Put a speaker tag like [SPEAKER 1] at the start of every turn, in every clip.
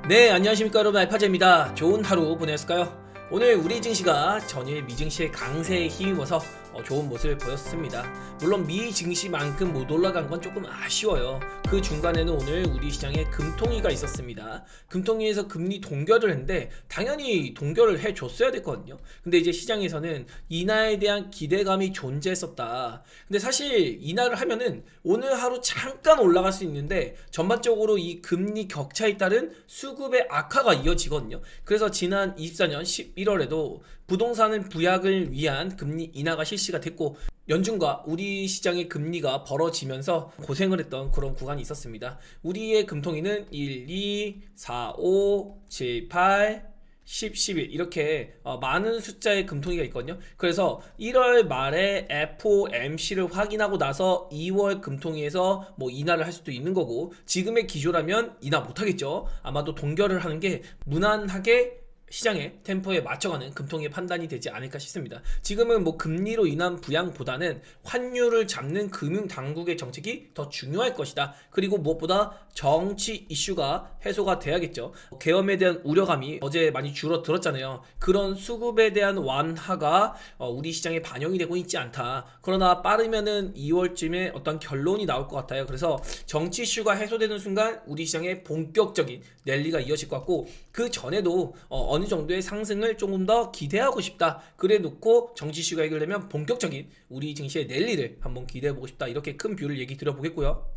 [SPEAKER 1] 네, 안녕하십니까 여러분, 알파제입니다. 좋은 하루 보냈을까요? 오늘 우리 증시가 전일 미증시의 강세에 힘입어서 좋은 모습을 보였습니다. 물론 미 증시만큼 못 올라간 건 조금 아쉬워요. 그 중간에는 오늘 우리 시장에 금통위가 있었습니다. 금통위에서 금리 동결을 했는데 당연히 동결을 해줬어야 됐거든요. 근데 이제 시장에서는 인하에 대한 기대감이 존재했었다. 근데 사실 인하를 하면은 오늘 하루 잠깐 올라갈 수 있는데 전반적으로 이 금리 격차에 따른 수급의 악화가 이어지거든요. 그래서 지난 24년 11월에도 부동산은 부약을 위한 금리 인하가 실시가 됐고 연준과 우리 시장의 금리가 벌어지면서 고생을 했던 그런 구간이 있었습니다. 우리의 금통위는 1, 2, 4, 5, 7, 8, 10, 11 이렇게 많은 숫자의 금통위가 있거든요. 그래서 1월 말에 FOMC를 확인하고 나서 2월 금통위에서 뭐 인하를 할 수도 있는 거고, 지금의 기조라면 인하 못하겠죠. 아마도 동결을 하는 게 무난하게 시장의 템포에 맞춰가는 금통위의 판단이 되지 않을까 싶습니다. 지금은 뭐 금리로 인한 부양보다는 환율을 잡는 금융 당국의 정책이 더 중요할 것이다. 그리고 무엇보다 정치 이슈가 해소가 돼야겠죠. 계엄에 대한 우려감이 어제 많이 줄어들었잖아요. 그런 수급에 대한 완화가 우리 시장에 반영이 되고 있지 않다. 그러나 빠르면은 2월쯤에 어떤 결론이 나올 것 같아요. 그래서 정치 이슈가 해소되는 순간 우리 시장에 본격적인 랠리가 이어질 것 같고, 그 전에도 어느 정도의 상승을 조금 더 기대하고 싶다. 그래 놓고 정치 이슈가 해결되면 본격적인 우리 증시의 랠리를 한번 기대해보고 싶다. 이렇게 큰 뷰를 얘기 드려보겠고요.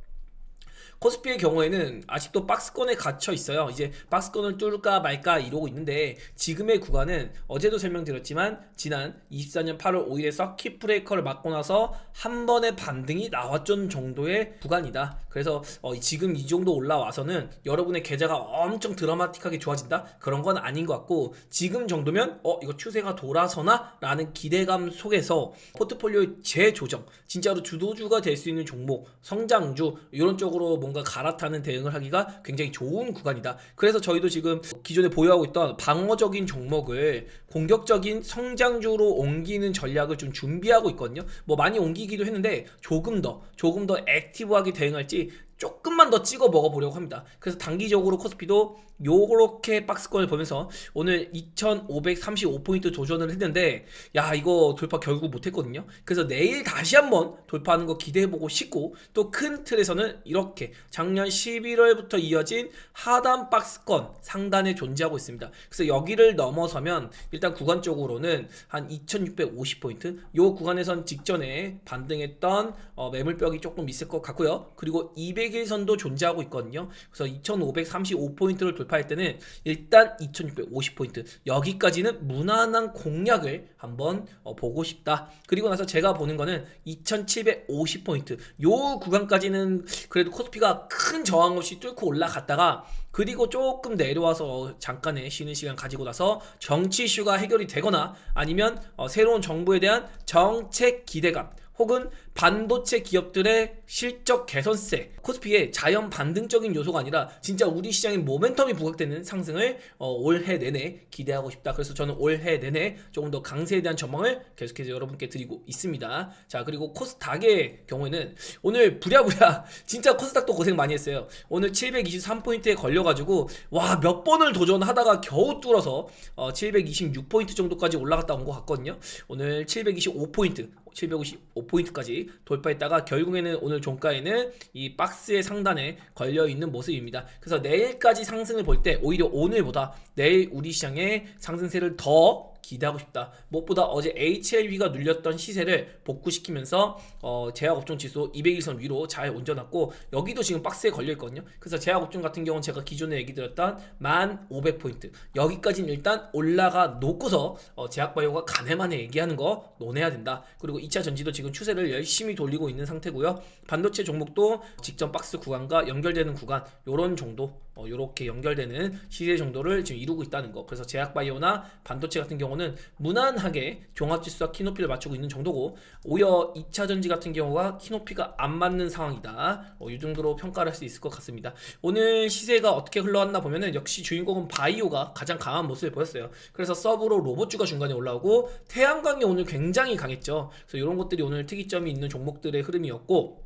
[SPEAKER 1] 코스피의 경우에는 아직도 박스권에 갇혀 있어요. 이제 박스권을 뚫을까 말까 이러고 있는데, 지금의 구간은 어제도 설명드렸지만 지난 24년 8월 5일에 서킷 브레이커를 맞고 나서 한 번의 반등이 나왔던 정도의 구간이다. 그래서 지금 이 정도 올라와서는 여러분의 계좌가 엄청 드라마틱하게 좋아진다? 그런 건 아닌 것 같고, 지금 정도면 이거 추세가 돌아서나? 라는 기대감 속에서 포트폴리오의 재조정, 진짜로 주도주가 될 수 있는 종목, 성장주 이런 쪽으로 뭔가 갈아타는 대응을 하기가 굉장히 좋은 구간이다. 그래서 저희도 지금 기존에 보유하고 있던 방어적인 종목을 공격적인 성장주로 옮기는 전략을 좀 준비하고 있거든요. 뭐 많이 옮기기도 했는데 조금 더 액티브하게 대응할지 조금만 더 찍어 먹어보려고 합니다. 그래서 단기적으로 코스피도 요렇게 박스권을 보면서 오늘 2535포인트 도전을 했는데, 야, 이거 돌파 결국 못했거든요. 그래서 내일 다시 한번 돌파하는 거 기대해보고 싶고, 또 큰 틀에서는 이렇게 작년 11월부터 이어진 하단 박스권 상단에 존재하고 있습니다. 그래서 여기를 넘어서면 일단 구간적으로는 한 2650포인트, 요 구간에선 직전에 반등했던 매물벽이 조금 있을 것 같고요. 그리고 200일선도 존재하고 있거든요. 그래서 2535포인트를 돌파할 때는 일단 2650포인트 여기까지는 무난한 공략을 한번 보고 싶다. 그리고 나서 제가 보는 거는 2750포인트 요 구간까지는 그래도 코스피가 큰 저항 없이 뚫고 올라갔다가, 그리고 조금 내려와서 잠깐의 쉬는 시간 가지고 나서 정치 이슈가 해결이 되거나 아니면 새로운 정부에 대한 정책 기대감, 혹은 반도체 기업들의 실적 개선세, 코스피의 자연 반등적인 요소가 아니라 진짜 우리 시장의 모멘텀이 부각되는 상승을 올해 내내 기대하고 싶다. 그래서 저는 올해 내내 조금 더 강세에 대한 전망을 계속해서 여러분께 드리고 있습니다. 자, 그리고 코스닥의 경우에는 오늘 부랴부랴 진짜 코스닥도 고생 많이 했어요. 오늘 723포인트에 걸려가지고 와, 몇 번을 도전하다가 겨우 뚫어서 726포인트 정도까지 올라갔다 온 것 같거든요. 오늘 755포인트까지 돌파했다가 결국에는 오늘 종가에는 이 박스의 상단에 걸려있는 모습입니다. 그래서 내일까지 상승을 볼 때 오히려 오늘보다 내일 우리 시장의 상승세를 더 기대하고 싶다. 무엇보다 어제 HLV가 눌렸던 시세를 복구시키면서 제약업종 지수 200일선 위로 잘 얹어놨고, 여기도 지금 박스에 걸려있거든요. 그래서 제약업종 같은 경우는 제가 기존에 얘기 드렸던 1500포인트 여기까지는 일단 올라가 놓고서 제약바이오가 가네만에 얘기하는 거 논해야 된다. 그리고 2차 전지도 지금 추세를 열심히 돌리고 있는 상태고요. 반도체 종목도 직전 박스 구간과 연결되는 구간, 요런 정도, 요렇게 연결되는 시세 정도를 지금 이루고 있다는 거. 그래서 제약바이오나 반도체 같은 경우는 무난하게 종합지수와 키높이를 맞추고 있는 정도고, 오히려 2차전지 같은 경우가 키높이가 안 맞는 상황이다. 이 정도로 평가를 할 수 있을 것 같습니다. 오늘 시세가 어떻게 흘러왔나 보면은 역시 주인공은 바이오가 가장 강한 모습을 보였어요. 그래서 서브로 로봇주가 중간에 올라오고, 태양광이 오늘 굉장히 강했죠. 그래서 이런 것들이 오늘 특이점이 있는 종목들의 흐름이었고,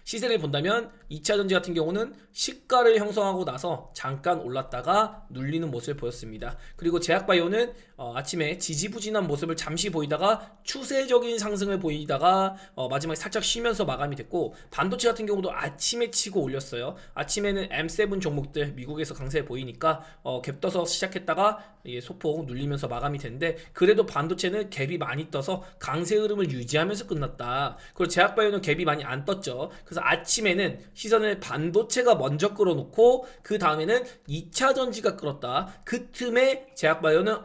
[SPEAKER 1] 시세를 본다면 2차전지 같은 경우는 시가를 형성하고 나서 잠깐 올랐다가 눌리는 모습을 보였습니다. 그리고 제약바이오는 아침에 지지부진한 모습을 잠시 보이다가 추세적인 상승을 보이다가 마지막에 살짝 쉬면서 마감이 됐고, 반도체 같은 경우도 아침에 치고 올렸어요. 아침에는 M7 종목들 미국에서 강세 보이니까 갭 떠서 시작했다가 소폭 눌리면서 마감이 됐는데, 그래도 반도체는 갭이 많이 떠서 강세 흐름을 유지하면서 끝났다. 그리고 제약바이오는 갭이 많이 안 떴죠. 그래서 아침에는 시선을 반도체가 먼저 끌어놓고 그 다음에는 2차전지가 끌었다. 그 틈에 제약바이오는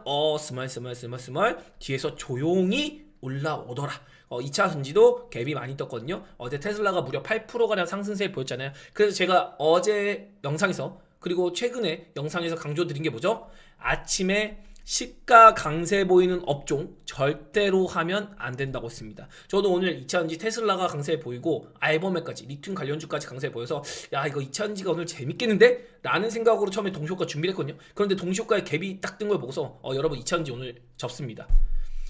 [SPEAKER 1] 스멀 뒤에서 조용히 올라오더라. 2차 전지도 갭이 많이 떴거든요. 어제 테슬라가 무려 8%가량 상승세를 보였잖아요. 그래서 제가 어제 영상에서, 그리고 최근에 영상에서 강조드린 게 뭐죠? 아침에 시가 강세 보이는 업종 절대로 하면 안 된다고 했습니다. 저도 오늘 2차전지 테슬라가 강세 보이고 알버맥까지 리튬 관련주까지 강세 보여서 야, 이거 2차전지가 오늘 재밌겠는데? 라는 생각으로 처음에 동시효과 준비를 했거든요. 그런데 동시효과에 갭이 딱 뜬 걸 보고서 여러분 2차전지 오늘 접습니다.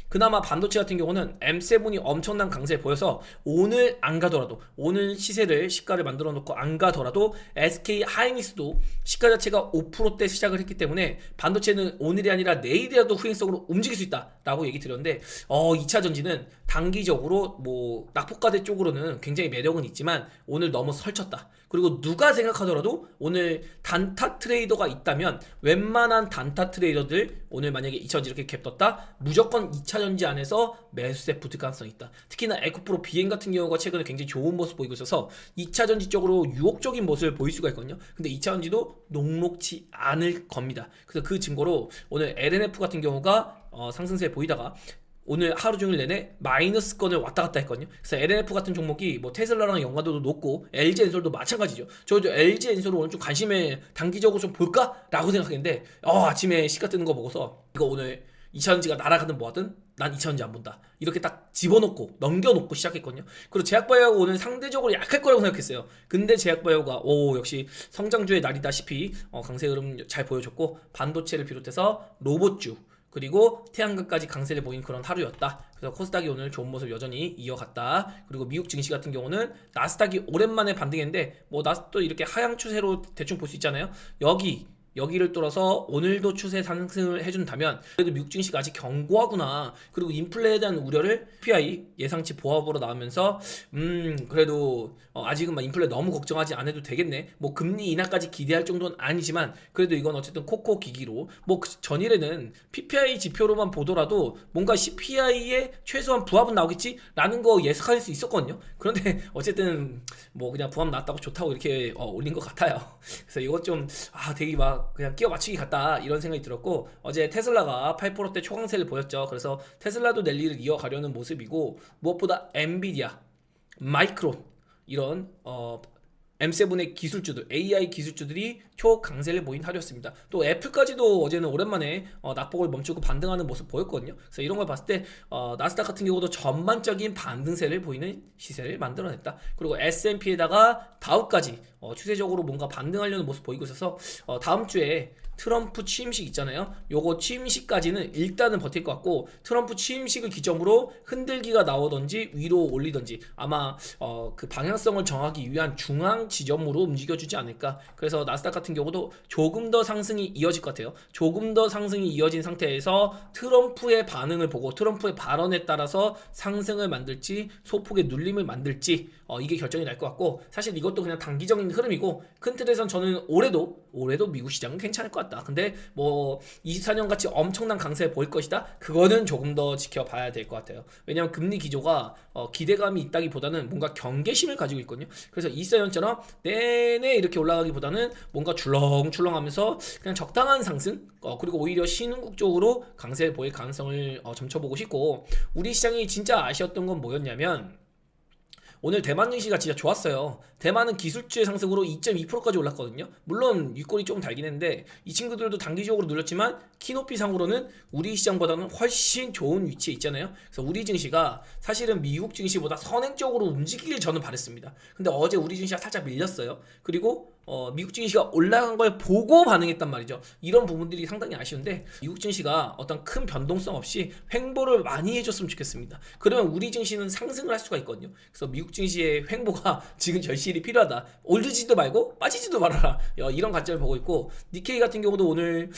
[SPEAKER 1] 그나마 반도체 같은 경우는 M7이 엄청난 강세를 보여서 오늘 안 가더라도, 오늘 시세를 시가를 만들어 놓고 안 가더라도 SK 하이닉스도 시가 자체가 5%대 시작을 했기 때문에 반도체는 오늘이 아니라 내일이라도 후행성으로 움직일 수 있다 라고 얘기 드렸는데 2차 전지는 단기적으로 뭐 낙폭과대 쪽으로는 굉장히 매력은 있지만 오늘 너무 설쳤다. 그리고 누가 생각하더라도 오늘 단타 트레이더가 있다면 웬만한 단타 트레이더들 오늘 만약에 2차전지 이렇게 갭 떴다? 무조건 2차전지 안에서 매수세 붙을 가능성이 있다. 특히나 에코프로 비행 같은 경우가 최근에 굉장히 좋은 모습 보이고 있어서 2차전지 쪽으로 유혹적인 모습을 보일 수가 있거든요. 근데 2차전지도 녹록치 않을 겁니다. 그래서 그 증거로 오늘 LNF 같은 경우가 상승세 보이다가 오늘 하루 종일 내내 마이너스권을 왔다 갔다 했거든요. 그래서 LNF 같은 종목이 뭐 테슬라랑 연관도도 높고 LG엔솔도 마찬가지죠. 저도 LG엔솔을 오늘 좀 관심을 단기적으로 좀 볼까? 라고 생각했는데 아침에 시가 뜨는 거 보고서 이거 오늘 2차전지가 날아가든 뭐하든 난 2차전지 안 본다. 이렇게 딱 집어넣고 넘겨놓고 시작했거든요. 그리고 제약바이오가 오늘 상대적으로 약할 거라고 생각했어요. 근데 제약바이오가 역시 성장주의 날이다시피 강세 흐름 잘 보여줬고, 반도체를 비롯해서 로봇주 그리고 태양광까지 강세를 보인 그런 하루였다. 그래서 코스닥이 오늘 좋은 모습 여전히 이어갔다. 그리고 미국 증시 같은 경우는 나스닥이 오랜만에 반등했는데 뭐 나스닥도 이렇게 하향 추세로 대충 볼 수 있잖아요. 여기를 뚫어서 오늘도 추세 상승을 해준다면 그래도 미국 증시가 아직 견고하구나. 그리고 인플레에 대한 우려를 PPI 예상치 보합으로 나오면서 그래도 아직은 막 인플레 너무 걱정하지 않아도 되겠네. 뭐 금리 인하까지 기대할 정도는 아니지만 그래도 이건 어쨌든 코코 기기로 뭐 전일에는 PPI 지표로만 보더라도 뭔가 CPI의 최소한 부합은 나오겠지? 라는 거 예상할 수 있었거든요. 그런데 어쨌든 뭐 그냥 부합 나왔다고 좋다고 이렇게 올린 것 같아요. 그래서 이건 좀 되게 막 그냥 끼워 맞추기 같다 이런 생각이 들었고, 어제 테슬라가 8%대 초강세를 보였죠. 그래서 테슬라도 랠리를 이어가려는 모습이고, 무엇보다 엔비디아, 마이크론 이런 M7의 기술주들, AI 기술주들이 초강세를 보인 하루였습니다. 또 애플까지도 어제는 오랜만에 낙폭을 멈추고 반등하는 모습 보였거든요. 그래서 이런 걸 봤을 때 나스닥 같은 경우도 전반적인 반등세를 보이는 시세를 만들어냈다. 그리고 S&P에다가 다우까지 추세적으로 뭔가 반등하려는 모습 보이고 있어서 다음 주에 트럼프 취임식 있잖아요. 요거 취임식까지는 일단은 버틸 것 같고, 트럼프 취임식을 기점으로 흔들기가 나오던지 위로 올리던지 아마 그 방향성을 정하기 위한 중앙 지점으로 움직여주지 않을까. 그래서 나스닥 같은 경우도 조금 더 상승이 이어질 것 같아요. 조금 더 상승이 이어진 상태에서 트럼프의 반응을 보고 트럼프의 발언에 따라서 상승을 만들지 소폭의 눌림을 만들지 이게 결정이 날 것 같고, 사실 이것도 그냥 단기적인 흐름이고 큰 틀에선 저는 올해도 미국 시장은 괜찮을 것 같다. 근데 뭐 24년 같이 엄청난 강세를 보일 것이다? 그거는 조금 더 지켜봐야 될 것 같아요. 왜냐하면 금리 기조가 기대감이 있다기보다는 뭔가 경계심을 가지고 있거든요. 그래서 24년처럼 내내 이렇게 올라가기보다는 뭔가 출렁출렁하면서 그냥 적당한 상승, 그리고 오히려 신흥국 쪽으로 강세를 보일 가능성을 점쳐보고 싶고, 우리 시장이 진짜 아쉬웠던 건 뭐였냐면 오늘 대만 증시가 진짜 좋았어요. 대만은 기술주의 상승으로 2.2%까지 올랐거든요. 물론 윗골이 조금 달긴 했는데 이 친구들도 단기적으로 눌렸지만 키높이 상으로는 우리 시장보다는 훨씬 좋은 위치에 있잖아요. 그래서 우리 증시가 사실은 미국 증시보다 선행적으로 움직이길 저는 바랬습니다. 근데 어제 우리 증시가 살짝 밀렸어요. 그리고 미국 증시가 올라간 걸 보고 반응했단 말이죠. 이런 부분들이 상당히 아쉬운데 미국 증시가 어떤 큰 변동성 없이 횡보를 많이 해줬으면 좋겠습니다. 그러면 우리 증시는 상승을 할 수가 있거든요. 그래서 미국 증시의 횡보가 지금 절실히 필요하다. 오르지도 말고 빠지지도 말아라. 이런 관점을 보고 있고, 니케이 같은 경우도 오늘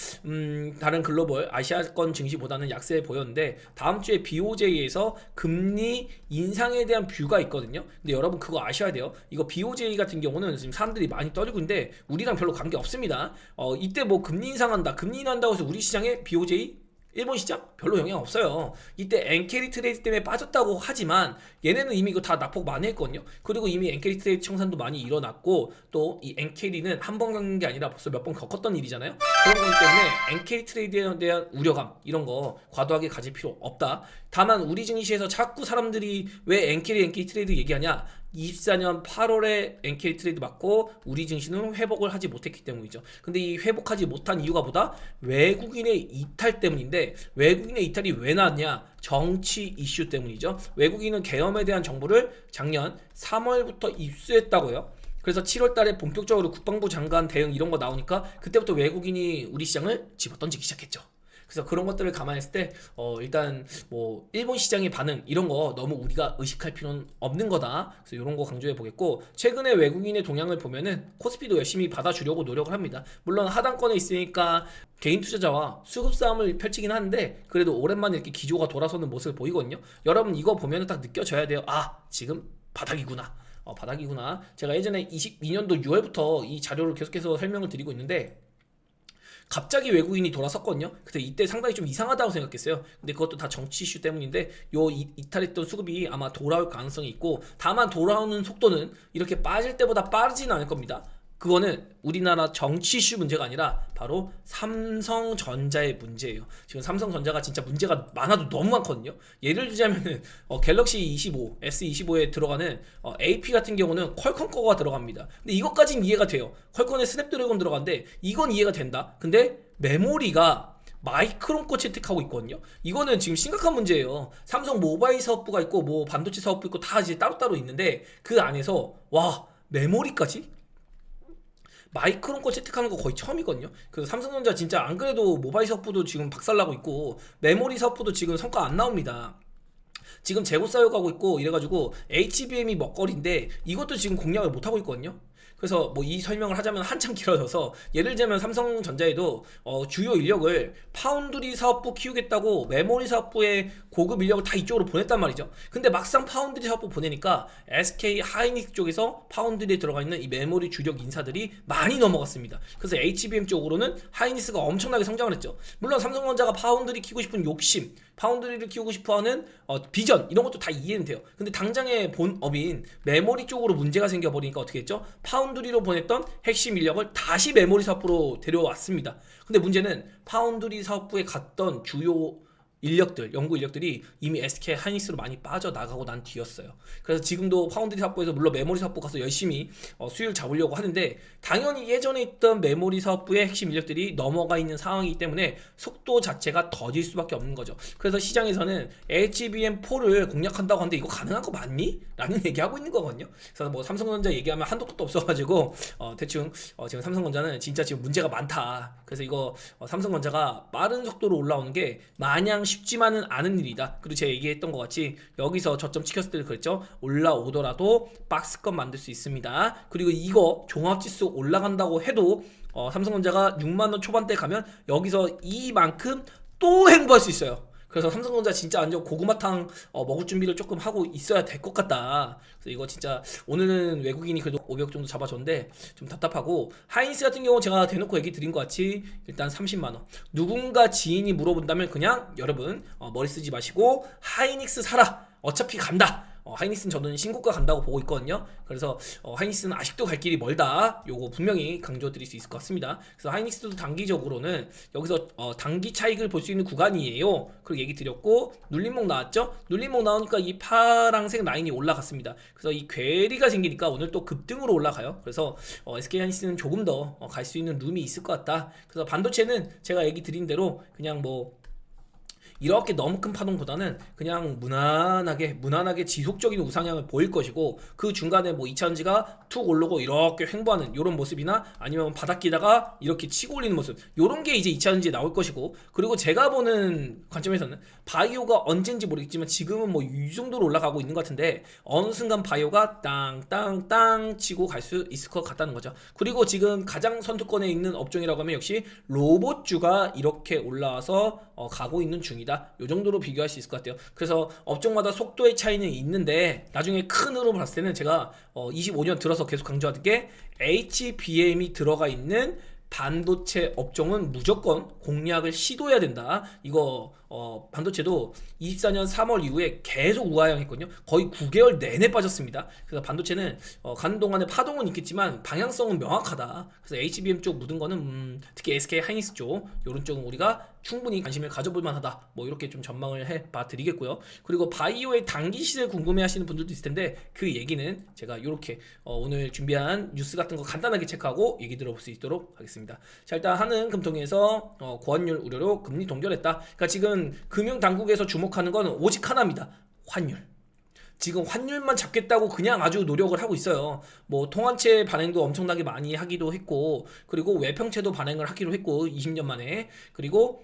[SPEAKER 1] 다른 글로벌 아시아권 증시보다는 약세 보였는데, 다음 주에 BOJ에서 금리 인상에 대한 뷰가 있거든요. 근데 여러분 그거 아셔야 돼요. 이거 BOJ 같은 경우는 지금 사람들이 많이 떠들고 있는데 우리랑 별로 관계 없습니다. 이때 뭐 금리 인상한다, 금리 인한다고 해서 우리 시장에 BOJ 일본 시장 별로 영향 없어요. 이때 엔캐리 트레이드 때문에 빠졌다고 하지만 얘네는 이미 이거 다 낙폭 많이 했거든요. 그리고 이미 엔캐리 트레이드 청산도 많이 일어났고, 또 이 엔캐리는 한 번 겪는 게 아니라 벌써 몇 번 겪었던 일이잖아요. 그런 거기 때문에 엔캐리 트레이드에 대한 우려감 이런 거 과도하게 가질 필요 없다. 다만 우리 증시에서 자꾸 사람들이 왜 엔캐리 트레이드 얘기하냐, 24년 8월에 엔캐리 트레이드 맞고 우리 증시는 회복을 하지 못했기 때문이죠. 근데 이 회복하지 못한 이유가 뭐다? 외국인의 이탈 때문인데, 외국인의 이탈이 왜 나왔냐? 정치 이슈 때문이죠. 외국인은 계엄에 대한 정보를 작년 3월부터 입수했다고요. 그래서 7월 달에 본격적으로 국방부 장관 대응 이런 거 나오니까 그때부터 외국인이 우리 시장을 집어던지기 시작했죠. 그래서 그런 것들을 감안했을 때 일단 뭐 일본 시장의 반응 이런 거 너무 우리가 의식할 필요는 없는 거다. 그래서 이런 거 강조해 보겠고, 최근에 외국인의 동향을 보면은 코스피도 열심히 받아주려고 노력을 합니다. 물론 하단권에 있으니까 개인 투자자와 수급 싸움을 펼치긴 하는데 그래도 오랜만에 이렇게 기조가 돌아서는 모습을 보이거든요. 여러분 이거 보면은 딱 느껴져야 돼요. 아, 지금 바닥이구나. 바닥이구나. 제가 예전에 22년도 6월부터 이 자료를 계속해서 설명을 드리고 있는데, 갑자기 외국인이 돌아섰거든요. 근데 이때 상당히 좀 이상하다고 생각했어요. 근데 그것도 다 정치 이슈 때문인데, 이탈했던 수급이 아마 돌아올 가능성이 있고, 다만 돌아오는 속도는 이렇게 빠질 때보다 빠르진 않을 겁니다. 그거는 우리나라 정치 이슈 문제가 아니라 바로 삼성전자의 문제예요. 지금 삼성전자가 진짜 문제가 많아도 너무 많거든요. 예를 들자면은 갤럭시 25, S25에 들어가는 AP 같은 경우는 퀄컴 거가 들어갑니다. 근데 이것까진 이해가 돼요. 퀄컴에 스냅드래곤 들어간데 이건 이해가 된다. 근데 메모리가 마이크론 거 채택하고 있거든요. 이거는 지금 심각한 문제예요. 삼성 모바일 사업부가 있고 뭐 반도체 사업부 있고 다 이제 따로따로 있는데, 그 안에서 와, 메모리까지? 마이크론 거 채택하는 거 거의 처음이거든요. 그래서 삼성전자 진짜 안 그래도 모바일 사업부도 지금 박살나고 있고 메모리 사업부도 지금 성과 안 나옵니다. 지금 재고 쌓여가고 있고 이래가지고 HBM이 먹거리인데 이것도 지금 공략을 못하고 있거든요. 그래서 뭐 이 설명을 하자면 한참 길어져서, 예를 들자면 삼성전자에도 주요 인력을 파운드리 사업부 키우겠다고 메모리 사업부의 고급 인력을 다 이쪽으로 보냈단 말이죠. 근데 막상 파운드리 사업부 보내니까 SK 하이닉스 쪽에서 파운드리에 들어가 있는 이 메모리 주력 인사들이 많이 넘어갔습니다. 그래서 HBM 쪽으로는 하이닉스가 엄청나게 성장을 했죠. 물론 삼성전자가 파운드리 키우고 싶은 욕심, 파운드리를 키우고 싶어하는 비전 이런 것도 다 이해는 돼요. 근데 당장의 본업인 메모리 쪽으로 문제가 생겨버리니까 어떻게 했죠? 파운드리로 보냈던 핵심 인력을 다시 메모리 사업부로 데려왔습니다. 근데 문제는 파운드리 사업부에 갔던 주요 인력들, 연구 인력들이 이미 SK 하이닉스로 많이 빠져나가고 난 뒤였어요. 그래서 지금도 파운드리 사업부에서 물론 메모리 사업부 가서 열심히 수율 잡으려고 하는데, 당연히 예전에 있던 메모리 사업부의 핵심 인력들이 넘어가 있는 상황이기 때문에 속도 자체가 더딜 수밖에 없는 거죠. 그래서 시장에서는 HBM4를 공략한다고 하는데 이거 가능한 거 맞니? 라는 얘기하고 있는 거거든요. 그래서 뭐 삼성전자 얘기하면 한도 끝도 없어가지고 대충 지금 삼성전자는 진짜 지금 문제가 많다. 그래서 이거 삼성전자가 빠른 속도로 올라오는 게 마냥 쉽지만은 않은 일이다. 그리고 제가 얘기했던 것 같이 여기서 저점 찍혔을 때 그랬죠. 올라오더라도 박스권 만들 수 있습니다. 그리고 이거 종합지수 올라간다고 해도 삼성전자가 6만원 초반대 가면 여기서 이만큼 또 행보할 수 있어요. 그래서 삼성전자 진짜 완전 고구마탕 먹을 준비를 조금 하고 있어야 될 것 같다. 그래서 이거 진짜 오늘은 외국인이 그래도 500 정도 잡아줬는데 좀 답답하고, 하이닉스 같은 경우 제가 대놓고 얘기 드린 것 같이 일단 30만원. 누군가 지인이 물어본다면 그냥 여러분 머리 쓰지 마시고 하이닉스 사라. 어차피 간다. 하이닉스는 저는 신고가 간다고 보고 있거든요. 그래서 하이닉스는 아직도 갈 길이 멀다. 요거 분명히 강조드릴 수 있을 것 같습니다. 그래서 하이닉스도 단기적으로는 여기서 단기 차익을 볼 수 있는 구간이에요. 그리고 얘기 드렸고, 눌림목 나왔죠? 눌림목 나오니까 이 파랑색 라인이 올라갔습니다. 그래서 이 괴리가 생기니까 오늘 또 급등으로 올라가요. 그래서 SK 하이닉스는 조금 더 갈 수 있는 룸이 있을 것 같다. 그래서 반도체는 제가 얘기 드린 대로 그냥 뭐 이렇게 너무 큰 파동보다는 그냥 무난하게 지속적인 우상향을 보일 것이고, 그 중간에 뭐 2차전지가 툭 오르고 이렇게 횡보하는 이런 모습이나 아니면 바닥 끼다가 이렇게 치고 올리는 모습, 요런 게 이제 2차전지에 나올 것이고, 그리고 제가 보는 관점에서는 바이오가 언젠지 모르겠지만 지금은 뭐 이 정도로 올라가고 있는 것 같은데, 어느 순간 바이오가 땅땅땅 치고 갈 수 있을 것 같다는 거죠. 그리고 지금 가장 선두권에 있는 업종이라고 하면 역시 로봇주가 이렇게 올라와서 가고 있는 중이다, 요 정도로 비교할 수 있을 것 같아요. 그래서 업종마다 속도의 차이는 있는데, 나중에 큰 흐름으로 봤을 때는 제가 25년 들어서 계속 강조하던 게, HBM이 들어가 있는 반도체 업종은 무조건 공략을 시도해야 된다. 이거 반도체도 24년 3월 이후에 계속 우하향했거든요. 거의 9개월 내내 빠졌습니다. 그래서 반도체는 가는 동안에 파동은 있겠지만 방향성은 명확하다. 그래서 HBM 쪽 묻은 거는 특히 SK 하이닉스 쪽, 요런 쪽은 우리가 충분히 관심을 가져볼 만하다, 뭐 이렇게 좀 전망을 해봐 드리겠고요. 그리고 바이오의 단기 시세 궁금해 하시는 분들도 있을 텐데, 그 얘기는 제가 이렇게 오늘 준비한 뉴스 같은 거 간단하게 체크하고 얘기 들어볼 수 있도록 하겠습니다. 자, 일단 한은 금통위에서 고환율 우려로 금리 동결했다. 그러니까 지금 금융당국에서 주목하는 건 오직 하나입니다. 환율. 지금 환율만 잡겠다고 그냥 아주 노력을 하고 있어요. 뭐 통화채 반행도 엄청나게 많이 하기도 했고, 그리고 외평채도 반행을 하기로 했고 20년 만에, 그리고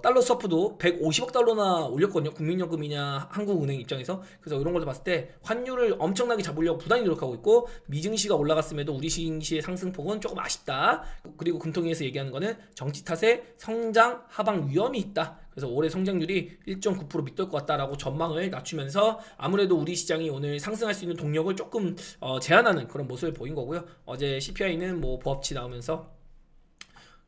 [SPEAKER 1] 달러 서프도 150억 달러나 올렸거든요. 국민연금이냐 한국은행 입장에서. 그래서 이런 걸 봤을 때 환율을 엄청나게 잡으려고 부단히 노력하고 있고, 미증시가 올라갔음에도 우리 증시의 상승폭은 조금 아쉽다. 그리고 금통위에서 얘기하는 거는 정치 탓에 성장 하방 위험이 있다. 그래서 올해 성장률이 1.9% 밑돌 것 같다라고 전망을 낮추면서 아무래도 우리 시장이 오늘 상승할 수 있는 동력을 조금 제한하는 그런 모습을 보인 거고요. 어제 CPI는 뭐 부합치 나오면서,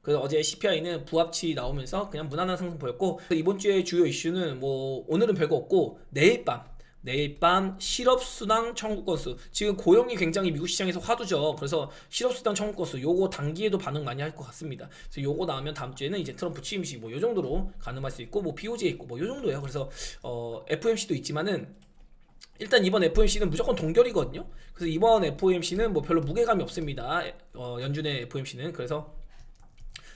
[SPEAKER 1] 어제 CPI는 부합치 나오면서 그냥 무난한 상승 보였고, 이번 주에 주요 이슈는 뭐 오늘은 별거 없고, 내일 밤 실업수당 청구 건수, 지금 고용이 굉장히 미국 시장에서 화두죠. 그래서 실업수당 청구 건수 요거 단기에도 반응 많이 할 것 같습니다. 그래서 요거 나오면 다음 주에는 이제 트럼프 취임식 뭐 요 정도로 가늠할 수 있고, 뭐 BOJ 있고 뭐 요 정도예요. 그래서 FOMC도 있지만은 일단 이번 FOMC는 무조건 동결이거든요. 그래서 이번 FOMC는 뭐 별로 무게감이 없습니다. 연준의 FOMC는. 그래서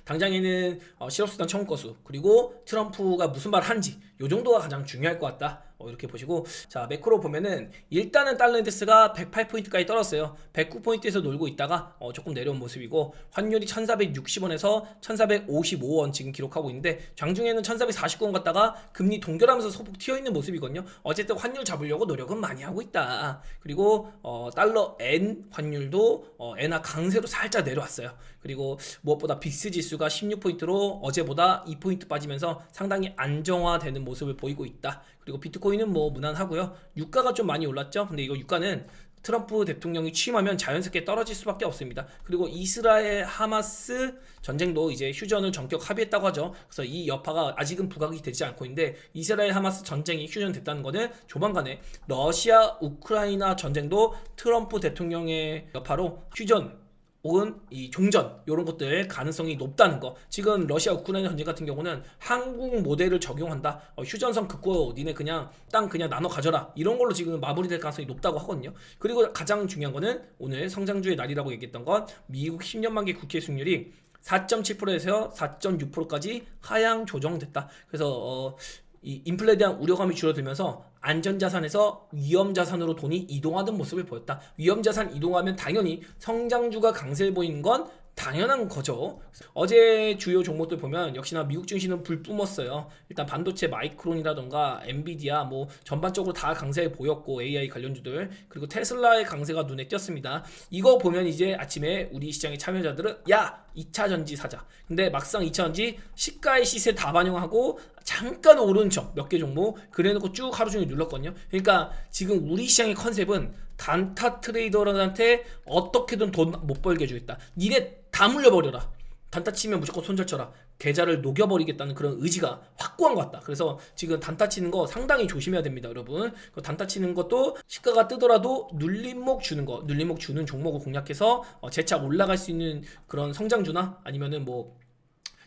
[SPEAKER 1] 당장에는 실업수당 청구 건수, 그리고 트럼프가 무슨 말 하는지 요 정도가 가장 중요할 것 같다. 이렇게 보시고, 자, 매크로 보면은 일단은 달러 인덱스가 108포인트까지 떨어졌어요. 109포인트에서 놀고 있다가 조금 내려온 모습이고, 환율이 1460원에서 1455원 지금 기록하고 있는데, 장중에는 1449원 갔다가 금리 동결하면서 소폭 튀어있는 모습이거든요. 어쨌든 환율 잡으려고 노력은 많이 하고 있다. 그리고 달러 N 환율도 엔화 강세로 살짝 내려왔어요. 그리고 무엇보다 빅스 지수가 16포인트로 어제보다 2포인트 빠지면서 상당히 안정화되는 모습을 보이고 있다. 그리고 비트코인은 뭐 무난하고요. 유가가 좀 많이 올랐죠. 근데 이거 유가는 트럼프 대통령이 취임하면 자연스럽게 떨어질 수밖에 없습니다. 그리고 이스라엘 하마스 전쟁도 이제 휴전을 전격 합의했다고 하죠. 그래서 이 여파가 아직은 부각이 되지 않고 있는데, 이스라엘 하마스 전쟁이 휴전됐다는 거는 조만간에 러시아 우크라이나 전쟁도 트럼프 대통령의 여파로 휴전 혹은 이 종전, 이런 것들 가능성이 높다는 거. 지금 러시아 우크라이나 전쟁 같은 경우는 한국 모델을 적용한다, 휴전선 긋고 니네 그냥 땅 그냥 나눠 가져라, 이런 걸로 지금 마무리될 가능성이 높다고 하거든요. 그리고 가장 중요한 거는 오늘 성장주의 날이라고 얘기했던 건 미국 10년 만기 국채 수익률이 4.7%에서 4.6%까지 하향 조정됐다. 그래서 이 인플레에 대한 우려감이 줄어들면서 안전자산에서 위험자산으로 돈이 이동하는 모습을 보였다. 위험자산 이동하면 당연히 성장주가 강세를 보이는 건 당연한 거죠. 어제 주요 종목들 보면 역시나 미국 증시는 불 뿜었어요. 일단 반도체 마이크론이라던가 엔비디아 뭐 전반적으로 다 강세 보였고, AI 관련주들, 그리고 테슬라의 강세가 눈에 띄었습니다. 이거 보면 이제 아침에 우리 시장의 참여자들은 야 2차전지 사자. 근데 막상 2차전지 시가의 시세 다 반영하고 잠깐 오른 척 몇 개 종목 그래놓고 쭉 하루 종일 눌렀거든요. 그러니까 지금 우리 시장의 컨셉은 단타 트레이더들한테 어떻게든 돈 못 벌게 해주겠다. 니네 다 물려버려라. 단타 치면 무조건 손절쳐라. 계좌를 녹여버리겠다는 그런 의지가 확고한 것 같다. 그래서 지금 단타 치는 거 상당히 조심해야 됩니다, 여러분. 단타 치는 것도 시가가 뜨더라도 눌림목 주는 거, 눌림목 주는 종목을 공략해서 재차 올라갈 수 있는 그런 성장주나 아니면은 뭐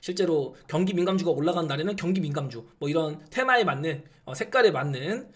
[SPEAKER 1] 실제로 경기 민감주가 올라가는 날에는 경기 민감주, 뭐 이런 테마에 맞는 색깔에 맞는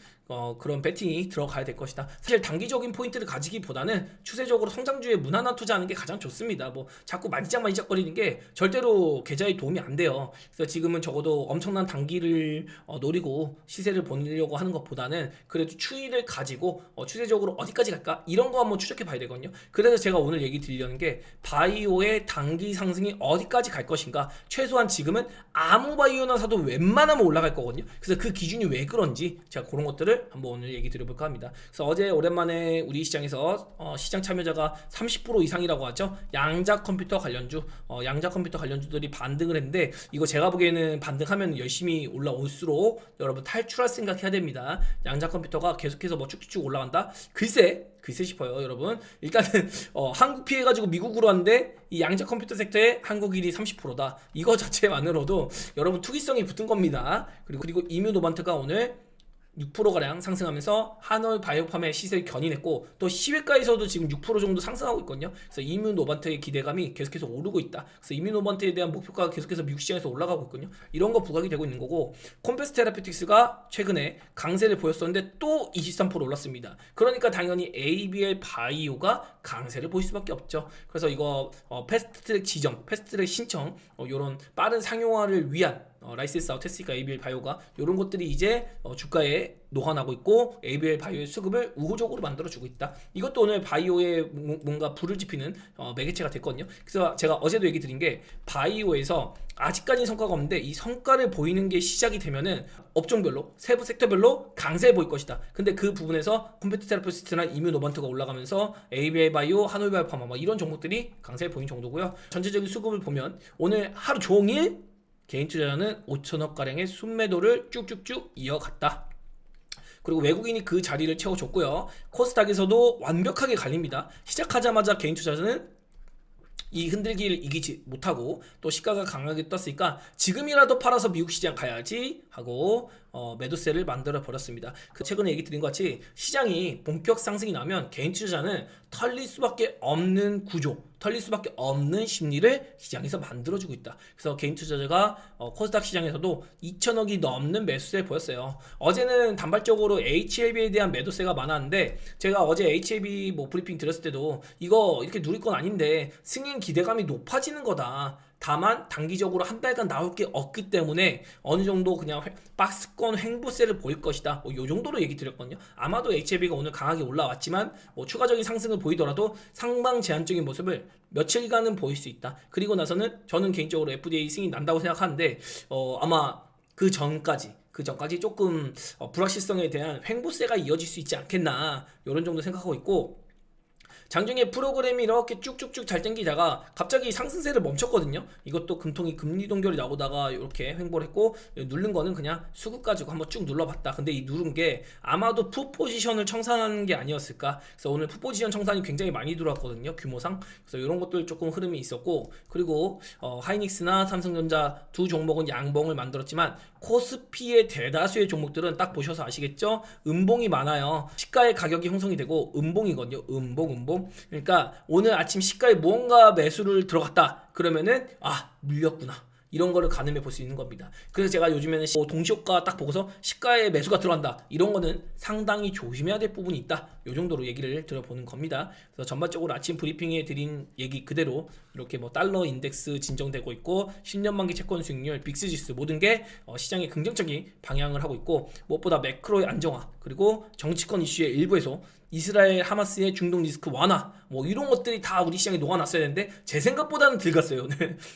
[SPEAKER 1] 그런 배팅이 들어가야 될 것이다. 사실 단기적인 포인트를 가지기보다는 추세적으로 성장주에 무난한 투자하는 게 가장 좋습니다. 뭐 자꾸 만지작거리는 게 절대로 계좌에 도움이 안 돼요. 그래서 지금은 적어도 엄청난 단기를 노리고 시세를 보려고 하는 것보다는 그래도 추이를 가지고 추세적으로 어디까지 갈까 이런 거 한번 추적해 봐야 되거든요. 그래서 제가 오늘 얘기 드리려는 게 바이오의 단기 상승이 어디까지 갈 것인가. 최소한 지금은 아무 바이오나 사도 웬만하면 올라갈 거거든요. 그래서 그 기준이 왜 그런지 제가 그런 것들을 한번 오늘 얘기 드려볼까 합니다. 그래서 어제 오랜만에 우리 시장에서 시장 참여자가 30% 이상이라고 하죠. 양자 컴퓨터 관련주, 양자 컴퓨터 관련주들이 반등을 했는데 이거 제가 보기에는 반등하면 열심히 올라올수록 여러분 탈출할 생각해야 됩니다. 양자 컴퓨터가 계속해서 뭐 쭉쭉 올라간다? 글쎄 싶어요, 여러분. 일단은 한국 피해가지고 미국으로 왔는데 이 양자 컴퓨터 섹터에 한국인이 30%다. 이거 자체만으로도 여러분 투기성이 붙은 겁니다. 그리고 이뮤노반트가 오늘 6%가량 상승하면서 한올 바이오팜의 시세를 견인했고 또 시외가에서도 지금 6% 정도 상승하고 있거든요. 그래서 이뮤노반트의 기대감이 계속해서 오르고 있다. 그래서 이뮤노반트에 대한 목표가가 계속해서 미국 시장에서 올라가고 있거든요. 이런 거 부각이 되고 있는 거고 콤패스 테라피틱스가 최근에 강세를 보였었는데 또 23% 올랐습니다. 그러니까 당연히 ABL 바이오가 강세를 보일 수밖에 없죠. 그래서 이거 패스트트랙 지정, 패스트트랙 신청 이런 빠른 상용화를 위한 라이센스 아웃 했으니까 ABL 바이오가 이런 것들이 이제 주가에 녹아나고 있고 ABL 바이오의 수급을 우호적으로 만들어주고 있다. 이것도 오늘 바이오에 뭔가 불을 지피는 매개체가 됐거든요. 그래서 제가 어제도 얘기 드린 게 바이오에서 아직까지는 성과가 없는데 이 성과를 보이는 게 시작이 되면은 업종별로 세부 섹터별로 강세해 보일 것이다. 근데 그 부분에서 컴퓨터 테라피스트나 이뮤노반트가 올라가면서 ABL 바이오, 한올 바이오파마 이런 종목들이 강세해 보인 정도고요. 전체적인 수급을 보면 오늘 하루 종일 개인 투자자는 5천억가량의 순매도를 쭉쭉쭉 이어갔다. 그리고 외국인이 그 자리를 채워줬고요. 코스닥에서도 완벽하게 갈립니다. 시작하자마자 개인 투자자는 이 흔들기를 이기지 못하고 또 시가가 강하게 떴으니까 지금이라도 팔아서 미국 시장 가야지 하고 매도세를 만들어 버렸습니다. 최근에 얘기 드린 것 같이 시장이 본격 상승이 나면 개인 투자자는 털릴 수밖에 없는 구조, 털릴 수밖에 없는 심리를 시장에서 만들어주고 있다. 그래서 개인 투자자가 코스닥 시장에서도 2천억이 넘는 매수세를 보였어요. 어제는 단발적으로 HLB에 대한 매도세가 많았는데 제가 어제 HLB 브리핑 드렸을 때도 이거 이렇게 누릴 건 아닌데 승인 기대감이 높아지는 거다. 다만 단기적으로 한 달간 나올 게 없기 때문에 어느 정도 그냥 박스권 횡보세를 보일 것이다. 요 정도로 얘기 드렸거든요. 아마도 HLB가 오늘 강하게 올라왔지만 추가적인 상승을 보이더라도 상방 제한적인 모습을 며칠간은 보일 수 있다. 그리고 나서는 저는 개인적으로 FDA 승인 난다고 생각하는데 아마 그 전까지 조금 불확실성에 대한 횡보세가 이어질 수 있지 않겠나 이런 정도 생각하고 있고 장중에 프로그램이 이렇게 쭉쭉쭉 잘 땡기다가 갑자기 상승세를 멈췄거든요. 이것도 금통이 금리 동결이 나오다가 이렇게 횡보를 했고 누른 거는 그냥 수급 가지고 한번 쭉 눌러봤다. 근데 이 누른 게 아마도 풋 포지션을 청산하는 게 아니었을까. 그래서 오늘 풋 포지션 청산이 굉장히 많이 들어왔거든요. 규모상. 그래서 이런 것들 조금 흐름이 있었고 그리고 하이닉스나 삼성전자 두 종목은 양봉을 만들었지만 코스피의 대다수의 종목들은 딱 보셔서 아시겠죠? 음봉이 많아요. 시가의 가격이 형성이 되고 음봉이거든요. 음봉. 그러니까 오늘 아침 시가에 무언가 매수를 들어갔다. 그러면은 물렸구나. 이런 거를 가늠해 볼 수 있는 겁니다. 그래서 제가 요즘에는 동시효과 딱 보고서 시가에 매수가 들어간다. 이런 거는 상당히 조심해야 될 부분이 있다. 이 정도로 얘기를 들어보는 겁니다. 그래서 전반적으로 아침 브리핑에 드린 얘기 그대로 이렇게 달러 인덱스 진정되고 있고 10년 만기 채권 수익률, 빅스지수 모든 게 시장에 긍정적인 방향을 하고 있고 무엇보다 매크로의 안정화 그리고 정치권 이슈의 일부에서 이스라엘 하마스의 중동 리스크 완화 이런 것들이 다 우리 시장에 녹아났어야 되는데 제 생각보다는 덜 갔어요.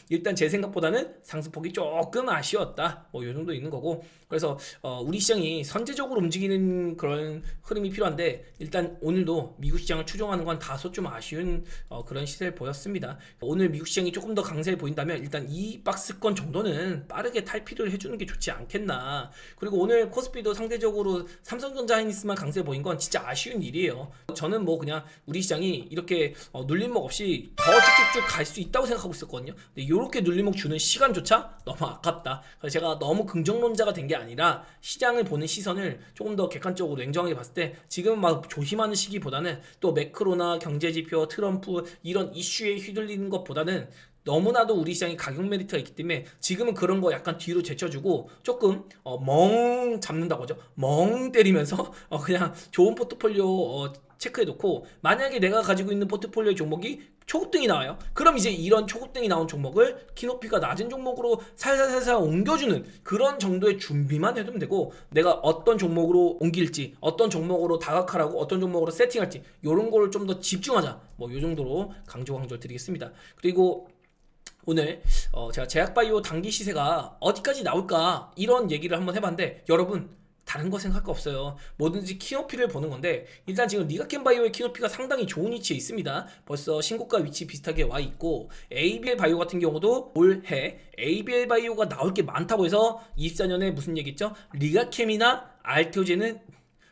[SPEAKER 1] 일단 제 생각보다는 상승폭이 조금 아쉬웠다. 이 정도 있는 거고 그래서 우리 시장이 선제적으로 움직이는 그런 흐름이 필요한데 일단 오늘도 미국 시장을 추종하는 건 다소 좀 아쉬운 그런 시세를 보였습니다. 오늘 미국 시장이 조금 더 강세를 보인다면 일단 이 박스권 정도는 빠르게 탈피를 해주는 게 좋지 않겠나. 그리고 오늘 코스피도 상대적으로 삼성전자 하이닉스만 강세 보인 건 진짜 아쉬운 일이에요. 저는 그냥 우리 시장이 이렇게 눌림목 없이 더 쭉쭉쭉 갈 수 있다고 생각하고 있었거든요. 근데 이렇게 눌림목 주는 시간조차 너무 아깝다. 그래서 제가 너무 긍정론자가 된 게 아니라 시장을 보는 시선을 조금 더 객관적으로 냉정하게 봤을 때 지금 조심하는 시기보다는 또 매크로나 경제지표, 트럼프 이런 이슈에 휘둘리는 것보다는 너무나도 우리 시장이 가격 메리트가 있기 때문에 지금은 그런 거 약간 뒤로 제쳐주고 조금 멍 잡는다고 하죠. 멍 때리면서 그냥 좋은 포트폴리오 체크해놓고, 만약에 내가 가지고 있는 포트폴리오 종목이 초급등이 나와요. 그럼 이제 이런 초급등이 나온 종목을 키높이가 낮은 종목으로 살살살살 옮겨주는 그런 정도의 준비만 해두면 되고, 내가 어떤 종목으로 옮길지, 어떤 종목으로 다각화라고, 어떤 종목으로 세팅할지, 이런 거를 좀 더 집중하자. 뭐 이 정도로 강조를 드리겠습니다. 그리고 오늘 제가 제약바이오 단기 시세가 어디까지 나올까 이런 얘기를 한번 해봤는데, 여러분 다른 거 생각할 거 없어요. 뭐든지 키높이를 보는 건데, 일단 지금 리가켄바이오의 키높이가 상당히 좋은 위치에 있습니다. 벌써 신고가 위치 비슷하게 와 있고, ABL 바이오 같은 경우도 올해 ABL 바이오가 나올 게 많다고 해서 24년에 무슨 얘기했죠? 리가캠이나 알테오제는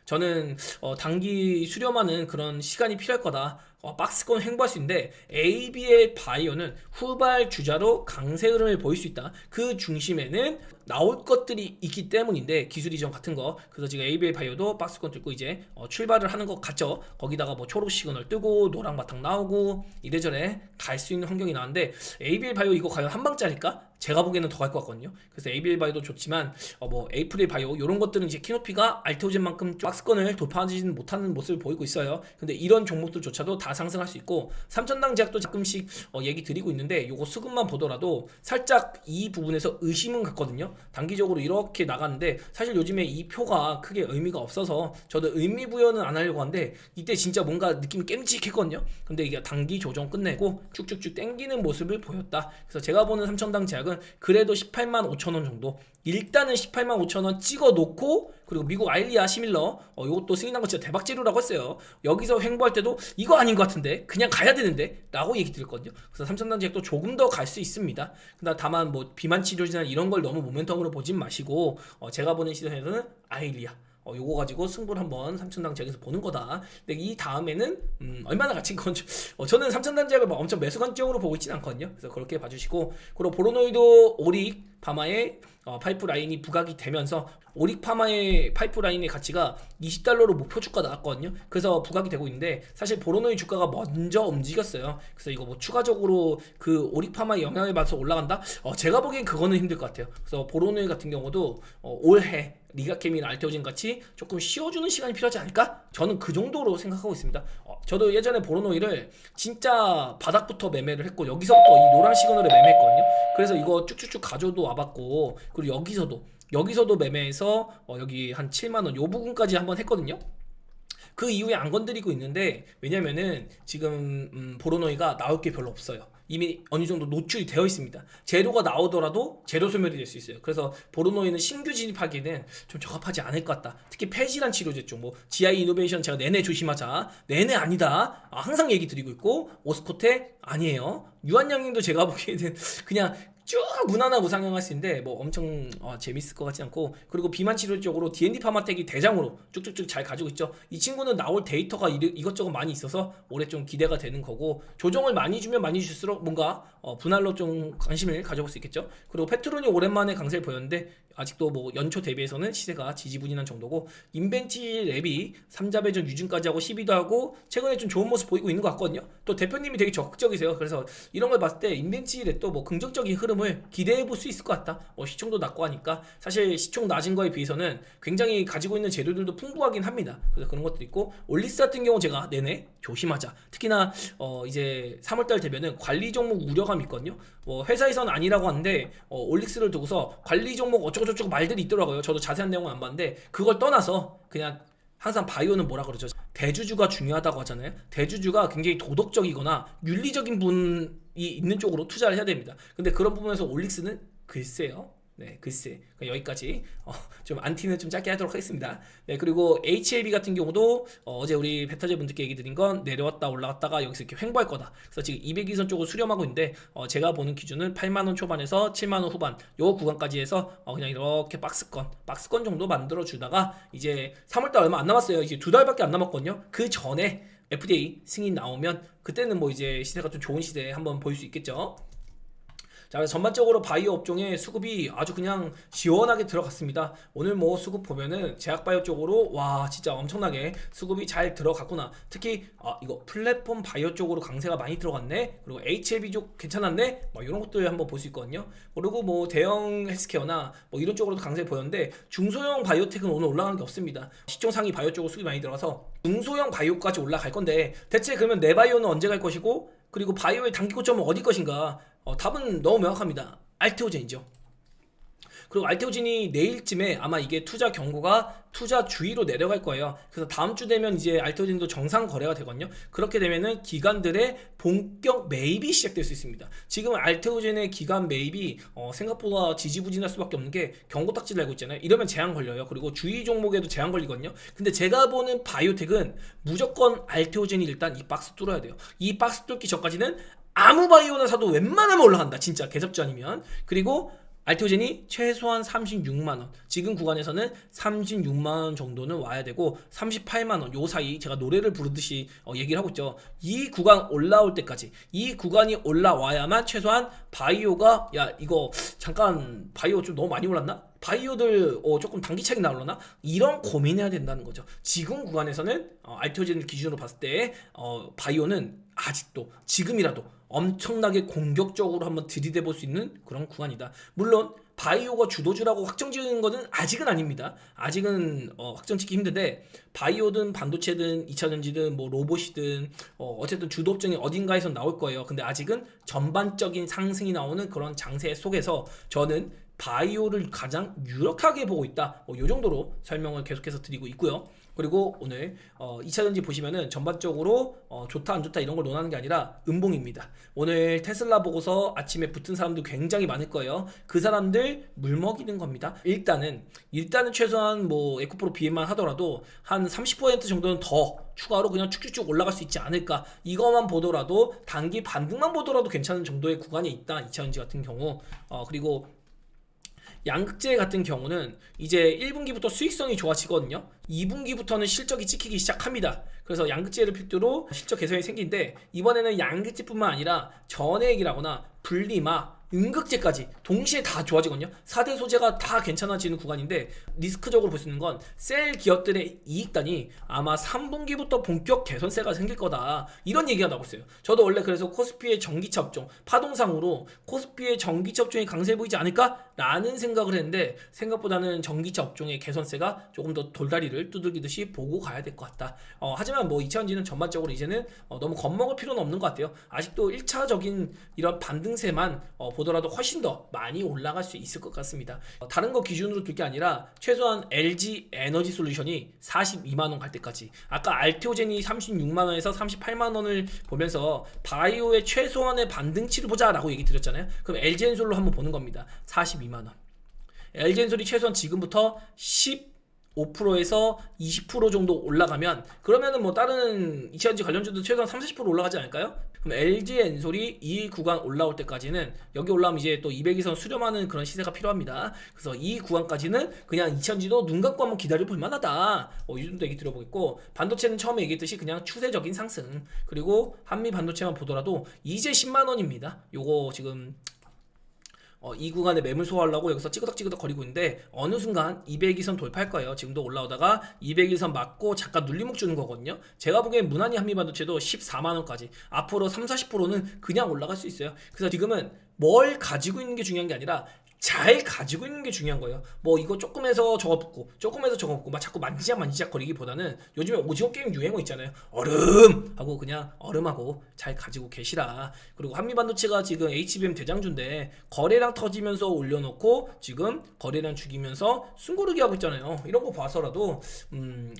[SPEAKER 1] 저는 단기 수렴하는 그런 시간이 필요할 거다. 박스권 횡보할 수 있는데, ABL 바이오는 후발 주자로 강세 흐름을 보일 수 있다. 그 중심에는 나올 것들이 있기 때문인데, 기술 이전 같은 거. 그래서 지금 ABL 바이오도 박스권 뚫고 이제 출발을 하는 것 같죠. 거기다가 뭐 초록 시그널 뜨고 노랑 바탕 나오고 이래저래 갈 수 있는 환경이 나왔는데, ABL 바이오 이거 과연 한 방짜리일까? 제가 보기에는 더 갈 것 같거든요. 그래서 ABL 바이오도 좋지만 뭐 에이프릴 바이오 이런 것들은 이제 키높이가 알테오젠만큼 박스권을 돌파하지는 못하는 모습을 보이고 있어요. 근데 이런 종목들조차도 다 상승할 수 있고, 3천당 제약도 가끔씩 얘기 드리고 있는데, 요거 수급만 보더라도 살짝 이 부분에서 의심은 갔거든요. 단기적으로 이렇게 나갔는데, 사실 요즘에 이 표가 크게 의미가 없어서 저도 의미 부여는 안 하려고 하는데, 이때 진짜 뭔가 느낌이 깸찍했거든요. 근데 이게 단기 조정 끝내고 쭉쭉쭉 땡기는 모습을 보였다. 그래서 제가 보는 3천당 제약은 그래도 18만 5천원 정도, 일단은 18만 5천원 찍어 놓고, 그리고 미국 아일리아 시밀러 이것도 승인 난 거 진짜 대박재료라고 했어요. 여기서 횡보할 때도 이거 아닌 것 같은데, 그냥 가야 되는데 라고 얘기 드렸거든요. 그래서 3천당 제약도 조금 더 갈 수 있습니다. 다만 뭐 비만 치료제나 이런 걸 너무 모멘텀으로 보진 마시고, 제가 보는 시선에서는 아일리아 요거 가지고 승부를 한번 3천당 제약에서 보는 거다. 근데 이 다음에는 얼마나 갇힌 건지 저는 3천당 제약을 막 엄청 매수 관점으로 보고 있진 않거든요. 그래서 그렇게 봐주시고, 그리고 보로노이도 오릭 파마의 파이프라인이 부각이 되면서, 오릭 파마의 파이프라인의 가치가 $20로 목표 주가 나왔거든요. 그래서 부각이 되고 있는데, 사실 보로노이 주가가 먼저 움직였어요. 그래서 이거 뭐 추가적으로 그 오릭 파마의 영향을 받아서 올라간다? 제가 보기엔 그거는 힘들 것 같아요. 그래서 보로노이 같은 경우도 올해 리가케미나 알테오진 같이 조금 쉬어주는 시간이 필요하지 않을까? 저는 그 정도로 생각하고 있습니다. 저도 예전에 보로노이를 진짜 바닥부터 매매를 했고, 여기서부터 이 노란 시그널을 매매했거든요. 그래서 이거 쭉쭉쭉 가져도 와봤고, 그리고 여기서도 매매해서 여기 한 7만원 요 부분까지 한번 했거든요. 그 이후에 안 건드리고 있는데, 왜냐면은 지금 보로노이가 나올 게 별로 없어요. 이미 어느 정도 노출이 되어 있습니다. 재료가 나오더라도 재료 소멸이 될 수 있어요. 그래서 보로노이는 신규 진입하기에는 좀 적합하지 않을 것 같다. 특히 폐질환 치료제 쪽, 뭐 GI 이노베이션 제가 내내 조심하자, 내내 아니다, 항상 얘기 드리고 있고, 오스코텍 아니에요. 유한양님도 제가 보기에는 그냥 쭉 무난한 우상향할 수 있는데 뭐 엄청 재밌을 것 같지 않고, 그리고 비만 치료 쪽으로 D&D 파마텍이 대장으로 쭉쭉쭉 잘 가지고 있죠. 이 친구는 나올 데이터가 이것저것 많이 있어서 올해 좀 기대가 되는 거고, 조정을 많이 주면 많이 줄수록 뭔가 분할로 좀 관심을 가져볼 수 있겠죠. 그리고 페트론이 오랜만에 강세를 보였는데, 아직도 뭐 연초 대비해서는 시세가 지지부진한 정도고, 인벤치 랩이 3자 배전 유증까지 하고 12도 하고 최근에 좀 좋은 모습 보이고 있는 것 같거든요. 또 대표님이 되게 적극적이세요. 그래서 이런 걸 봤을 때 인벤치 랩도 뭐 긍정적인 흐름을 기대해 볼 수 있을 것 같다. 시총도 낮고 하니까 사실 시총 낮은 거에 비해서는 굉장히 가지고 있는 재료들도 풍부하긴 합니다. 그래서 그런 것도 있고, 올리스 같은 경우 제가 내내 조심하자. 특히나 이제 3월달 되면은 관리 종목 우려감이 있거든요. 회사에서는 아니라고 하는데 올릭스를 두고서 관리 종목 어쩌고저쩌고 말들이 있더라고요. 저도 자세한 내용은 안 봤는데, 그걸 떠나서 그냥 항상 바이오는 뭐라 그러죠? 대주주가 중요하다고 하잖아요. 대주주가 굉장히 도덕적이거나 윤리적인 분이 있는 쪽으로 투자를 해야 됩니다. 근데 그런 부분에서 올릭스는 글쎄요. 네, 글쎄. 여기까지 좀 안티는 좀 짧게 하도록 하겠습니다. 네, 그리고 HLB 같은 경우도 어제 우리 베타제 분들께 얘기 드린 건 내려왔다 올라갔다가 여기서 이렇게 횡보할 거다. 그래서 지금 200일선 쪽으로 수렴하고 있는데, 제가 보는 기준은 8만원 초반에서 7만원 후반 요 구간까지 해서 그냥 이렇게 박스권 정도 만들어 주다가, 이제 3월달 얼마 안 남았어요. 이제 2달밖에 안 남았거든요. 그 전에 FDA 승인 나오면 그때는 뭐 이제 시세가 좀 좋은 시대에 한번 보일 수 있겠죠. 자, 그래서 전반적으로 바이오 업종의 수급이 아주 그냥 시원하게 들어갔습니다. 오늘 뭐 수급 보면은 제약바이오 쪽으로 와 진짜 엄청나게 수급이 잘 들어갔구나. 특히 이거 플랫폼 바이오 쪽으로 강세가 많이 들어갔네. 그리고 HLB 쪽 괜찮았네. 뭐 이런 것들 한번 볼 수 있거든요. 그리고 뭐 대형 헬스케어나 뭐 이런 쪽으로도 강세 보였는데 중소형 바이오텍은 오늘 올라간 게 없습니다. 시총 상위 바이오 쪽으로 수급이 많이 들어가서 중소형 바이오까지 올라갈 건데 대체 그러면 내 바이오는 언제 갈 것이고 그리고 바이오의 단기 고점은 어디 것인가? 답은 너무 명확합니다. 알테오젠이죠. 그리고 알테오젠이 내일쯤에 아마 이게 투자 경고가 투자 주의로 내려갈 거예요. 그래서 다음 주 되면 이제 알테오젠도 정상 거래가 되거든요. 그렇게 되면은 기관들의 본격 매입이 시작될 수 있습니다. 지금 알테오젠의 기관 매입이 생각보다 지지부진할 수밖에 없는 게 경고 딱지를 달고 있잖아요. 이러면 제한 걸려요. 그리고 주의 종목에도 제한 걸리거든요. 근데 제가 보는 바이오텍은 무조건 알테오젠이 일단 이 박스 뚫어야 돼요. 이 박스 뚫기 전까지는 아무 바이오나 사도 웬만하면 올라간다. 진짜 개섭주 아니면. 그리고 알테오젠이 최소한 36만원, 지금 구간에서는 36만원 정도는 와야 되고 38만원 요 사이 제가 노래를 부르듯이 얘기를 하고 있죠. 이 구간 올라올 때까지, 이 구간이 올라와야만 최소한 바이오가 야 이거 잠깐 바이오 좀 너무 많이 올랐나? 바이오들 조금 단기차익 나올려나? 이런 고민해야 된다는 거죠. 지금 구간에서는 알테오젠을 기준으로 봤을 때 바이오는 아직도 지금이라도 엄청나게 공격적으로 한번 들이대 볼 수 있는 그런 구간이다. 물론 바이오가 주도주라고 확정지은 것은 아직은 아닙니다. 아직은 확정짓기 힘든데 바이오든 반도체든 2차전지든 뭐 로봇이든 어쨌든 주도 업종이 어딘가에서 나올 거예요. 근데 아직은 전반적인 상승이 나오는 그런 장세 속에서 저는 바이오를 가장 유력하게 보고 있다. 이 정도로 설명을 계속해서 드리고 있고요. 그리고 오늘 2차전지 보시면은 전반적으로 좋다 안 좋다 이런 걸 논하는 게 아니라 음봉입니다. 오늘 테슬라 보고서 아침에 붙은 사람도 굉장히 많을 거예요. 그 사람들 물먹이는 겁니다. 일단은 최소한 뭐 에코프로 BM만 하더라도 한 30% 정도는 더 추가로 그냥 쭉쭉쭉 올라갈 수 있지 않을까. 이것만 보더라도 단기 반등만 보더라도 괜찮은 정도의 구간이 있다. 2차전지 같은 경우. 그리고 양극재 같은 경우는 이제 1분기부터 수익성이 좋아지거든요. 2분기부터는 실적이 찍히기 시작합니다. 그래서 양극재를 필두로 실적 개선이 생기는데 이번에는 양극재뿐만 아니라 전해액이라거나 분리막, 음극재까지 동시에 다 좋아지거든요. 4대 소재가 다 괜찮아지는 구간인데 리스크적으로 볼 수 있는 건 셀 기업들의 이익단이 아마 3분기부터 본격 개선세가 생길 거다. 이런 얘기가 나오고 있어요. 저도 원래 그래서 코스피의 전기차 업종, 파동상으로 코스피의 전기차 업종이 강세 보이지 않을까? 라는 생각을 했는데 생각보다는 전기차 업종의 개선세가 조금 더 돌다리를 두들기듯이 보고 가야 될 것 같다. 하지만 뭐 2차전지는 전반적으로 이제는 너무 겁먹을 필요는 없는 것 같아요. 아직도 1차적인 이런 반등세만 보더라도 훨씬 더 많이 올라갈 수 있을 것 같습니다. 다른 거 기준으로 둘 게 아니라 최소한 LG 에너지 솔루션이 42만원 갈 때까지, 아까 알테오젠이 36만원에서 38만원을 보면서 바이오의 최소한의 반등치를 보자 라고 얘기 드렸잖아요. 그럼 LG엔솔로 한번 보는 겁니다. 42만원. LG엔솔이 최소한 지금부터 15%에서 20% 정도 올라가면 그러면은 뭐 다른 2차전지 관련주도 최소한 30% 올라가지 않을까요? 그럼 LG엔솔이 이 구간 올라올 때까지는 여기 올라오면 이제 또 200일선 수렴하는 그런 시세가 필요합니다. 그래서 이 구간까지는 그냥 2차전지도 눈 감고 한번 기다려볼 만하다. 이 정도 얘기 드려보겠고, 반도체는 처음에 얘기했듯이 그냥 추세적인 상승. 그리고 한미 반도체만 보더라도 이제 10만원입니다. 요거 지금 이 구간에 매물 소화하려고 여기서 찌그덕찌그덕 거리고 있는데 어느 순간 200일선 돌파할 거예요. 지금도 올라오다가 200일선 맞고 잠깐 눌림목 주는 거거든요. 제가 보기엔 무난히 한미반도체도 14만원까지 앞으로 30-40%는 그냥 올라갈 수 있어요. 그래서 지금은 뭘 가지고 있는 게 중요한 게 아니라 잘 가지고 있는 게 중요한 거예요. 뭐 이거 조금해서 저거 붙고 조금해서 저거 붙고 막 자꾸 만지작 거리기보다는 요즘에 오징어 게임 유행어 있잖아요. 얼음 하고 그냥 얼음하고 잘 가지고 계시라. 그리고 한미반도체가 지금 HBM 대장주인데 거래량 터지면서 올려놓고 지금 거래량 죽이면서 숨고르기 하고 있잖아요. 이런 거 봐서라도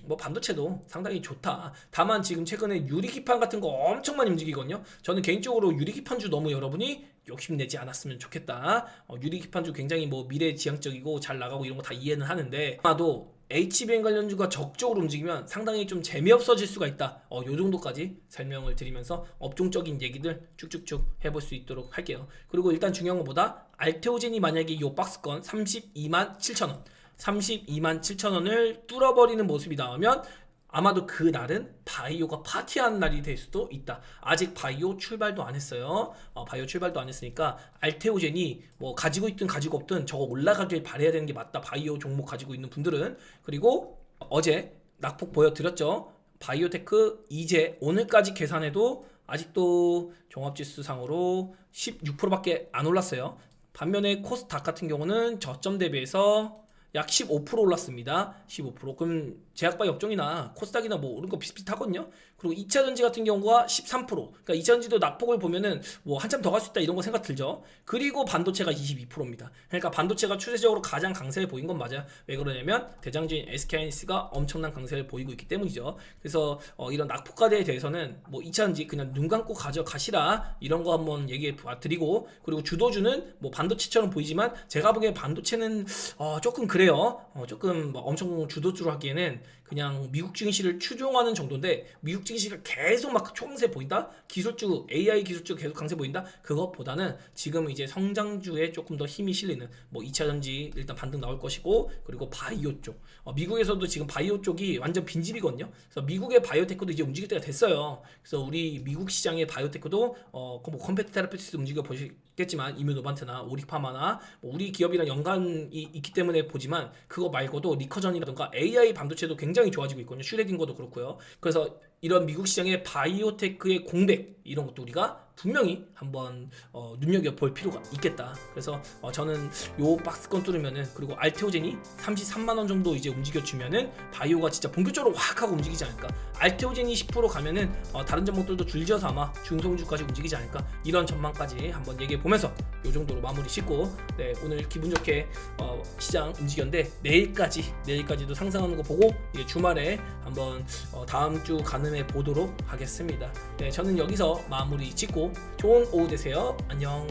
[SPEAKER 1] 뭐 반도체도 상당히 좋다. 다만 지금 최근에 유리기판 같은 거 엄청 많이 움직이거든요. 저는 개인적으로 유리기판주 너무 여러분이 욕심내지 않았으면 좋겠다. 유리기판주 굉장히 뭐 미래지향적이고 잘 나가고 이런 거 다 이해는 하는데 아마도 HBM 관련주가 적극적으로 움직이면 상당히 좀 재미없어질 수가 있다. 요 정도까지 설명을 드리면서 업종적인 얘기들 쭉쭉쭉 해볼 수 있도록 할게요. 그리고 일단 중요한 것보다 알테오젠이 만약에 요 박스권 32만 7천원 32만 7천원을 뚫어버리는 모습이 나오면 아마도 그 날은 바이오가 파티하는 날이 될 수도 있다. 아직 바이오 출발도 안 했어요. 바이오 출발도 안 했으니까 알테오젠이 뭐 가지고 있든 가지고 없든 저거 올라가길 바라야 되는 게 맞다. 바이오 종목 가지고 있는 분들은. 그리고 어제 낙폭 보여드렸죠. 바이오테크 이제 오늘까지 계산해도 아직도 종합지수상으로 16%밖에 안 올랐어요. 반면에 코스닥 같은 경우는 저점 대비해서 약 15% 올랐습니다. 15%. 그럼 제약바이오 업종이나 코스닥이나 뭐 오른 거 비슷비슷하거든요. 그리고 2차전지 같은 경우가 13%. 그러니까 2차전지도 낙폭을 보면은 뭐 한참 더 갈 수 있다 이런 거 생각 들죠. 그리고 반도체가 22%입니다. 그러니까 반도체가 추세적으로 가장 강세를 보인 건 맞아요. 왜 그러냐면 대장주인 SK하이닉스가 엄청난 강세를 보이고 있기 때문이죠. 그래서 이런 낙폭과대에 대해서는 뭐 2차전지 그냥 눈 감고 가져가시라 이런 거 한번 얘기해 드리고, 그리고 주도주는 뭐 반도체처럼 보이지만 제가 보기엔 반도체는 조금 그래요. 조금 뭐 엄청 주도주로 하기에는 그냥 미국 증시를 추종하는 정도인데, 미국 증시가 계속 막 총세 보인다? 기술주, AI 기술주 계속 강세 보인다? 그것보다는 지금 이제 성장주에 조금 더 힘이 실리는 뭐 2차전지 일단 반등 나올 것이고, 그리고 바이오 쪽. 미국에서도 지금 바이오 쪽이 완전 빈집이거든요. 그래서 미국의 바이오테크도 이제 움직일 때가 됐어요. 그래서 우리 미국 시장의 바이오테크도 뭐 컴패티 테라피utics 움직여 보시겠지만 이뮤노반트나 오릭파마나 뭐 우리 기업이랑 연관이 있기 때문에 보지만, 그거 말고도 리커전이라든가 AI 반도체도 굉장히 좋아지고 있거든요. 슈레딩거도 그렇고요. 그래서 이런 미국 시장의 바이오테크의 공백, 이런 것도 우리가 분명히 한번 눈여겨볼 필요가 있겠다. 그래서 저는 요 박스권 뚫으면은, 그리고 알테오젠이 33만원 정도 이제 움직여주면은 바이오가 진짜 본격적으로 확 하고 움직이지 않을까. 알테오젠이 10% 가면은 다른 종목들도 줄지어서 아마 중성주까지 움직이지 않을까, 이런 전망까지 한번 얘기해 보면서 요 정도로 마무리 짓고, 네, 오늘 기분 좋게 시장 움직였는데, 내일까지도 상승하는 거 보고 이제 주말에 한번 다음 주 가늠해 보도록 하겠습니다. 네, 저는 여기서 마무리 짓고 좋은 오후 되세요. 안녕.